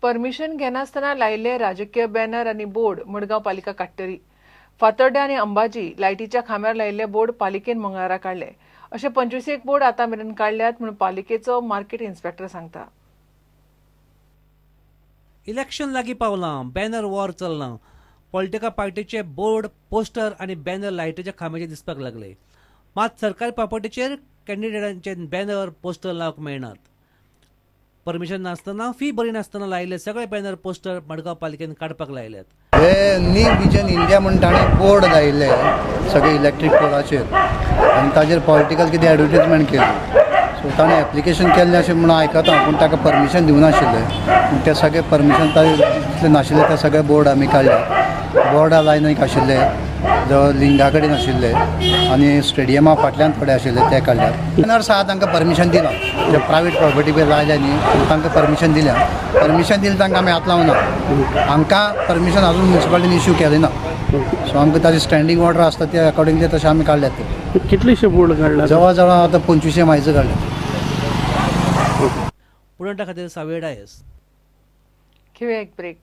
Permission घेनासतना लायिल्ले राजकीय बॅनर आनी बोर्ड मडगांव पालिका काडटली. फातर्डे आनी अंबाजी लायटीच्या खांब्यार लायिल्ले बोर्ड पालिकेन मंगळारा काडले. अशे 25 बोर्ड आतां मेरेन काडल्यात म्हूण पालिकेचो मार्केट इन्स्पेक्टर सांगता. इलेक्शन लागीं पावलां, बॅनर वॉर चल्लां. पॉलिटिकल पार्टीचे बोर्ड, पोस्टर आनी बॅनर लायटीच्या खांब्याचेर दिसपाक लागले. मात सरकारी प्रॉपर्टीचेर कॅन्डिडेटांचे बॅनर, पोस्टर लावंक मेळनात. परमिशन नासतना, फी भरी नासतना लायिल्ले सगळे बॅनर, पोस्टर मडगांव पालिकेन काडपाक लायल्यात. हे न्यू विजन इंडिया म्हणून ताणें बोर्ड लायिल्ले सगळे इलेक्ट्रीक पोलाचेर आनी ताजेर पॉलिटिकल कितें एडवर्टिजमेंट केली. सो ताणें एप्लिकेशन केल्लें अशें म्हणून आयकता, पूण ताका परमिशन दिवनाशिल्लें. ते सगळे परमिशन ताजे नाशिल्ले ते सगळे बोर्ड आमी काडले. बोर्डा लायन एक आशिल्ले जवळ लिंगा कडेन आशिल्ले आनी स्टेडियमा फाटल्यान थोडे आशिल्ले ते काडल्यात. बॅनर्स आहा तांकां परमिशन दिलां. जे प्रायवेट प्रॉपर्टी बी लायल्या न्ही तांकां परमिशन दिल्या. परमिशन दिलें तांकां आमी हात लावना. आमकां परमिशन अजून म्युन्सिपालिटीन इश्यू केलें ना. सो आमकां ताजी स्टँडींग ऑर्डर आसता ते अकॉर्डिंगली तशें आमी काडल्यात. ते कितलेशे बोर्ड काडला? जवळ जवळ आतां 25 मायज काडल्यात. पुणेटा खातीर सावेर डायस. घेऊया एक ब्रेक.